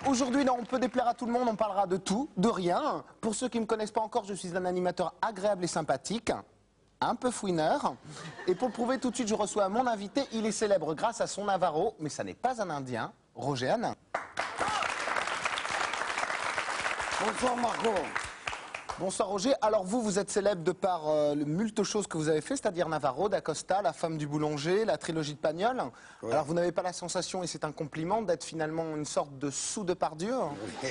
Aujourd'hui, dans On peut déplaire à tout le monde, on parlera de tout, de rien. Pour ceux qui ne me connaissent pas encore, je suis un animateur agréable et sympathique, un peu fouineur. Et pour le prouver, tout de suite, je reçois mon invité. Il est célèbre grâce à son Navarro, mais ça n'est pas un Indien, Roger Hanin. Bonsoir Marco. Bonsoir Roger. Alors vous êtes célèbre de par le multe choses que vous avez fait, c'est-à-dire Navarro, d'Acosta, La femme du boulanger, la trilogie de Pagnol. Ouais. Alors vous n'avez pas la sensation, et c'est un compliment, d'être finalement une sorte de sous-Depardieu? Oui.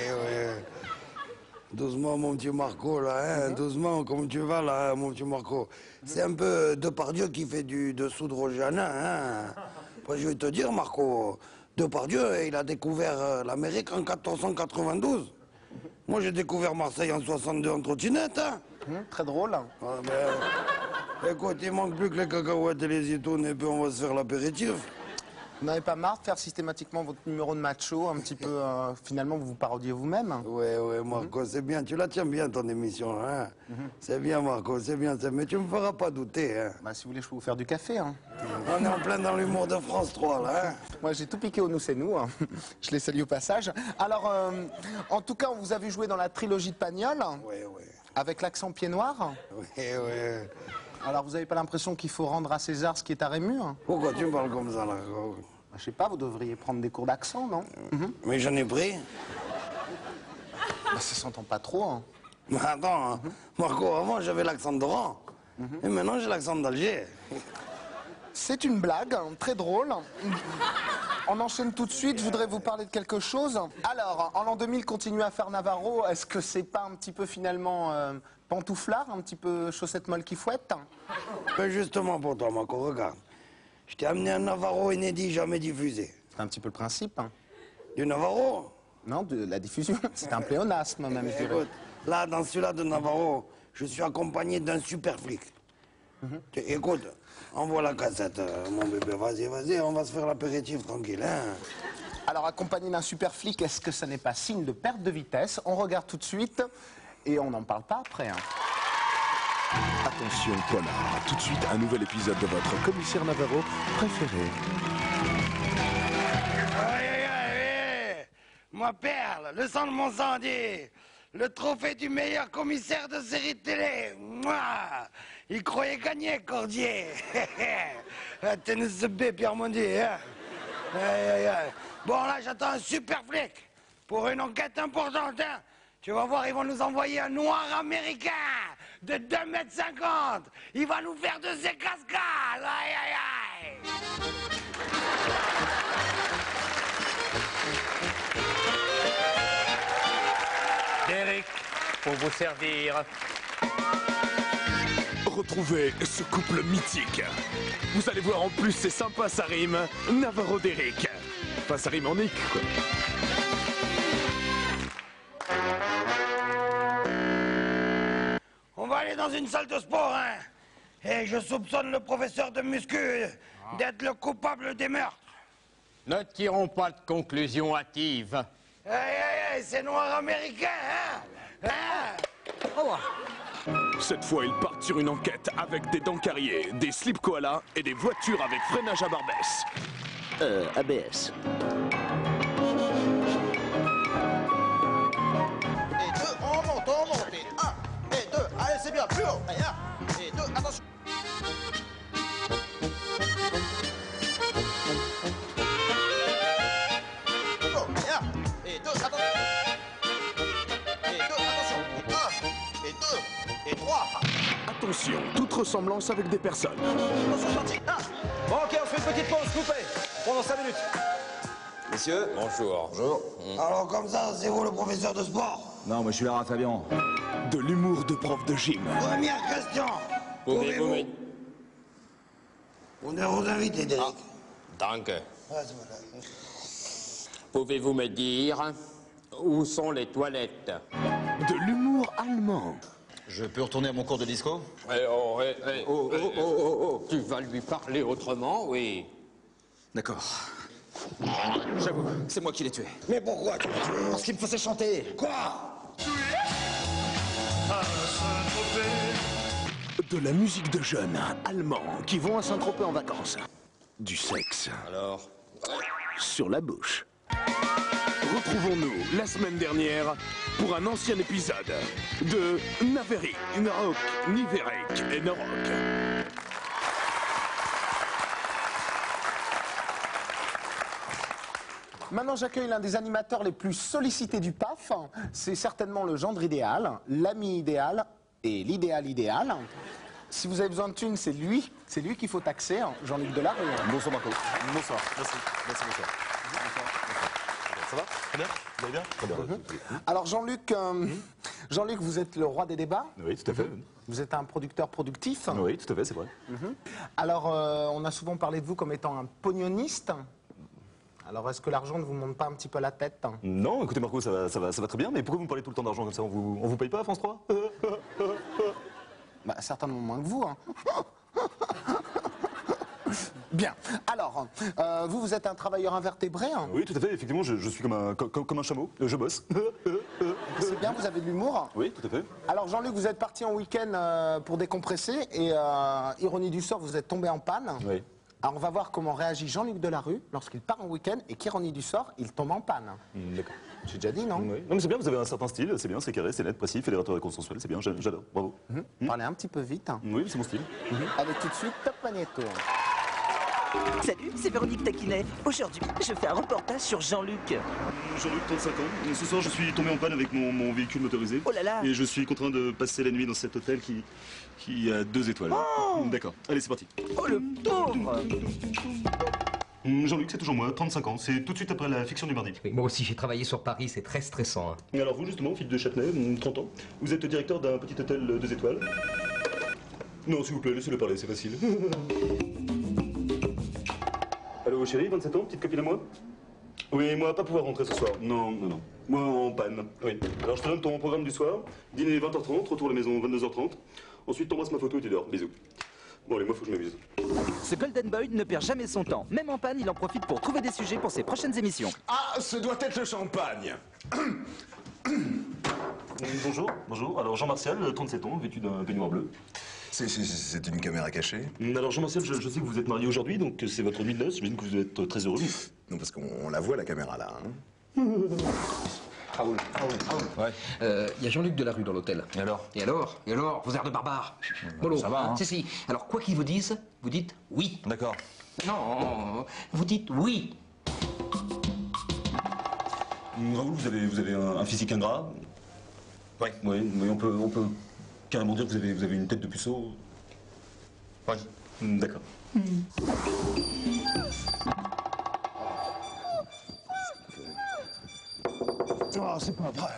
Doucement mon petit Marco là, hein, doucement, comme tu vas là, mon petit Marco. C'est un peu Depardieu qui fait du dessous de Roger Hanin, hein. Moi, je vais te dire Marco, Depardieu, il a découvert l'Amérique en 1492. Moi, j'ai découvert Marseille en 62 en trottinette. Hein. Très drôle. Ah, écoute, il manque plus que les cacahuètes et les zitoune et puis on va se faire l'apéritif. Vous n'avez pas marre de faire systématiquement votre numéro de macho, un petit peu, finalement, vous vous parodiez vous-même? Oui, Marco, c'est bien. Tu la tiens bien, ton émission. Hein. C'est bien, Marco, c'est bien. Mais tu me feras pas douter. Hein. Bah, si vous voulez, je peux vous faire du café. Hein. On est en plein dans l'humour de France 3, là. Hein. Moi, j'ai tout piqué au Nous, c'est nous. Hein. Je les salue au passage. Alors, en tout cas, on vous a vu jouer dans la trilogie de Pagnol. Oui. Avec l'accent pied noir. Oui. Alors, vous n'avez pas l'impression qu'il faut rendre à César ce qui est à Rému? Pourquoi tu me parles comme ça, là? Bah, je sais pas, vous devriez prendre des cours d'accent, non? Mais j'en ai pris. Bah, ça s'entend pas trop. Hein. Mais attends, hein. Marco, avant, j'avais l'accent d'Oran. Et maintenant, j'ai l'accent d'Alger. C'est une blague, hein, très drôle. On enchaîne tout de suite, je voudrais vous parler de quelque chose. Alors, en l'an 2000, continuez à faire Navarro. Est-ce que c'est pas un petit peu finalement pantouflard, un petit peu chaussette molle qui fouette? Mais justement pour toi, Marco, regarde. Je t'ai amené un Navarro inédit, jamais diffusé. C'est un petit peu le principe. Hein. Du Navarro? Non, de la diffusion. C'est un pléonasme, même, je dirais. Écoute, là, dans celui-là de Navarro, je suis accompagné d'un super flic. Écoute, envoie la cassette, mon bébé, vas-y, on va se faire l'apéritif tranquille, hein. Alors, accompagné d'un super flic, est-ce que ça n'est pas signe de perte de vitesse? On regarde tout de suite et on n'en parle pas après. Hein. Attention, polar, tout de suite un nouvel épisode de votre commissaire Navarro préféré. Aïe, ma perle, le sang de mon sang dit, le trophée du meilleur commissaire de série de télé. Mouah, il croyait gagner, Cordier. Tennis B, Pierre Mondi. Hein. Aïe. Bon, là, j'attends un super flic pour une enquête importante. Hein. Tu vas voir, ils vont nous envoyer un noir américain de 2,50 m. Il va nous faire de ses cascades. Aïe. Derek, pour vous servir. Retrouvez ce couple mythique. Vous allez voir, en plus, c'est sympa, ça rime. Navarro Derek. Enfin, ça rime en nick, quoi. On va aller dans une salle de sport, hein. Et je soupçonne le professeur de muscu d'être le coupable des meurtres. Ne tirons pas de conclusions hâtives. Aïe, c'est noir américain, hein. Cette fois, ils partent sur une enquête avec des dents carriées, des slips koala et des voitures avec freinage à barbès. ABS. Et deux, on monte. Et un, et deux, allez, c'est bien, plus haut. Et un, et deux, attention. Oh, et un, et deux, attention. Et deux, attention. Et un, et deux, et trois. Attention, toute ressemblance avec des personnes. Attention, gentil. Ah. Bon, ok, on fait une petite pause, coupée. Pendant 5 minutes. Messieurs, bonjour. Alors comme ça, c'est vous le professeur de sport? Non, moi je suis là, Fabien. De l'humour de prof de gym. Première question. Pouvez-vous me... On est aux invités, Derek. Danke. Voilà. Pouvez-vous me dire où sont les toilettes? De l'humour allemand. Je peux retourner à mon cours de disco? Tu vas lui parler autrement, oui. D'accord. J'avoue, c'est moi qui l'ai tué. Mais pourquoi tu l'as tué? Parce qu'il me faisait chanter. Quoi? De la musique de jeunes allemands qui vont à Saint-Tropez en vacances. Du sexe. Alors? Sur la bouche. Retrouvons-nous la semaine dernière pour un ancien épisode de Naveri, Narok, Niverek et Norok. Maintenant, j'accueille l'un des animateurs les plus sollicités du PAF. C'est certainement le gendre idéal, l'ami idéal et l'idéal idéal. Si vous avez besoin de thunes, c'est lui qu'il faut taxer, hein, Jean-Luc Delarue. Bonsoir Marco. Bonsoir. Merci. Merci, bonsoir. Ça va? Très bien? Vous allez bien? Très bien. Alors Jean-Luc, Jean-Luc, vous êtes le roi des débats. Oui, tout à fait. Vous êtes un producteur productif. Oui, tout à fait, c'est vrai. Alors, on a souvent parlé de vous comme étant un pognoniste. Alors, est-ce que l'argent ne vous monte pas un petit peu la tête? Non, écoutez Marco, ça va très bien, mais pourquoi vous me parlez tout le temps d'argent comme ça? On vous paye pas à France 3? Bah, certainement moins que vous. Hein. Bien. Alors, vous êtes un travailleur invertébré. Hein. Oui, tout à fait, effectivement, je suis comme un chameau, je bosse. C'est bien, vous avez de l'humour. Oui, tout à fait. Alors, Jean-Luc, vous êtes parti en week-end pour décompresser et, ironie du sort, vous êtes tombé en panne. Oui. Alors, on va voir comment réagit Jean-Luc Delarue lorsqu'il part en week-end et qu'ironie du sort, il tombe en panne. D'accord. J'ai déjà dit, non? Oui. Non, mais c'est bien, vous avez un certain style, c'est bien, c'est carré, c'est net, précis, fédérateur et consensuel, c'est bien, j'adore, bravo. Parlez un petit peu vite. Hein. Oui, c'est mon style. Allez, tout de suite, Top Magnéto. Salut, c'est Véronique Taquinet. Aujourd'hui, je fais un reportage sur Jean-Luc. Jean-Luc, 35 ans. Ce soir, je suis tombé en panne avec mon véhicule motorisé. Oh là là. Et je suis contraint de passer la nuit dans cet hôtel qui a 2 étoiles. Oh. D'accord. Allez, c'est parti. Oh le pauvre. Jean-Luc, c'est toujours moi, 35 ans. C'est tout de suite après la fiction du mardi. Oui, moi aussi, j'ai travaillé sur Paris, c'est très stressant. Hein. Et alors vous, justement, Philippe de Châtenay, 30 ans. Vous êtes directeur d'un petit hôtel 2 étoiles. Non, s'il vous plaît, laissez-le parler, c'est facile. Allô, chérie, 27 ans, petite copine à moi? Oui, moi, pas pouvoir rentrer ce soir. Non. Moi, en panne. Oui. Alors, je te donne ton programme du soir. Dîner 20h30, retour à la maison 22h30. Ensuite, t'embrasses ma photo et tu dors. Bisous. Bon, allez, moi, faut que je m'amuse. Ce Golden Boy ne perd jamais son temps. Même en panne, il en profite pour trouver des sujets pour ses prochaines émissions. Ah, ce doit être le champagne. Bonjour. Alors, Jean-Martial, 37 ans, vêtu d'un peignoir bleu. C'est une caméra cachée? Alors, Jean-Martial, je sais que vous êtes marié aujourd'hui, donc c'est votre nuit de noces. J'imagine que vous êtes très heureux. Non, parce qu'on la voit, la caméra, là. Hein. Raoul. Ouais. Il y a Jean-Luc Delarue dans l'hôtel. Et alors, vos airs de barbare. Mollo. Ça va, hein. Si. Alors, quoi qu'ils vous disent, vous dites oui. D'accord. Non, vous dites oui. Raoul, vous avez un physique ingrat. Oui. Oui, on peut carrément dire que vous avez une tête de puceau. Oui. D'accord. Oh, c'est pas vrai.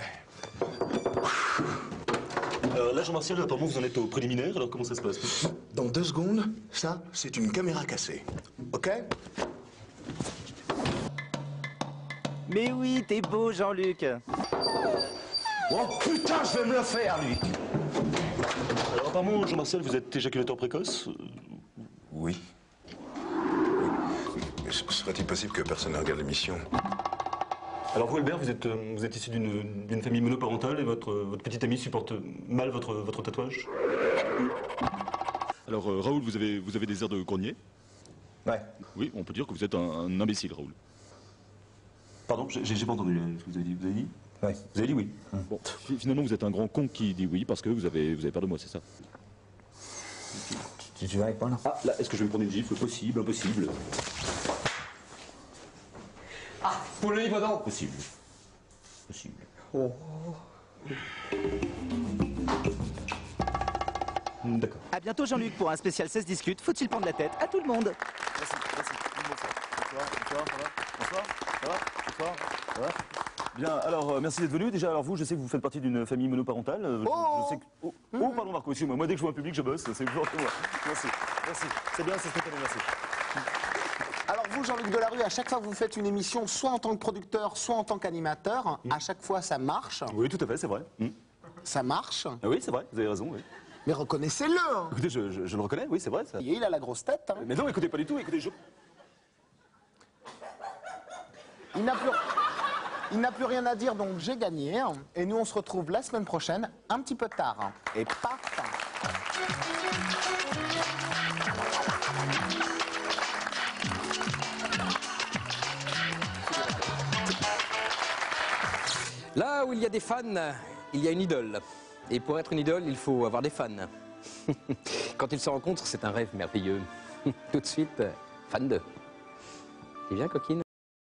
Alors là, Jean-Martial, apparemment, vous en êtes au préliminaire, alors comment ça se passe? Dans 2 secondes, ça, c'est une caméra cassée. OK? Mais oui, t'es beau, Jean-Luc. Oh putain, je vais me le faire, lui! Alors apparemment, Jean-Martial, vous êtes éjaculateur précoce? Oui. Mais serait-il possible que personne ne regarde l'émission? Alors vous, Albert, vous êtes issu d'une famille monoparentale et votre petite amie supporte mal votre tatouage? Alors Raoul, vous avez des airs de grognier? Ouais. Oui, on peut dire que vous êtes un imbécile, Raoul. Pardon, j'ai pas entendu ce que vous avez dit. Vous avez dit? Ouais. Vous avez dit oui. Bon, finalement, vous êtes un grand con qui dit oui parce que vous avez peur de moi, c'est ça? Tu vas répondre? Ah, là, est-ce que je vais me prendre une gifle? Possible, impossible. Ah, pour le livre donc. Possible. Oh. D'accord. À bientôt, Jean-Luc, pour un spécial 16 discute. Faut-il prendre la tête à tout le monde? Merci. Bonsoir. Ça va? Bien, alors, merci d'être venu. Déjà, alors vous, je sais que vous faites partie d'une famille monoparentale. Je sais que... Oh, pardon, Marco, excusez-moi. Moi, dès que je vois un public, je bosse. C'est toujours moi. Merci. C'est bien, c'est spontané, merci. Alors vous, Jean-Luc Delarue, à chaque fois que vous faites une émission, soit en tant que producteur, soit en tant qu'animateur, à chaque fois ça marche. Oui, tout à fait, c'est vrai. Ça marche. Ah oui, c'est vrai, vous avez raison, oui. Mais reconnaissez-le. Hein. Écoutez, je le reconnais, oui, c'est vrai. Ça. Il a la grosse tête. Hein. Mais non, écoutez, pas du tout. Écoutez, Il n'a plus rien à dire, donc j'ai gagné. Hein. Et nous, on se retrouve la semaine prochaine, un petit peu tard. Hein. Et paf. Là où il y a des fans, il y a une idole. Et pour être une idole, il faut avoir des fans. Quand ils se rencontrent, c'est un rêve merveilleux. Tout de suite, fan 2. Et bien, coquine.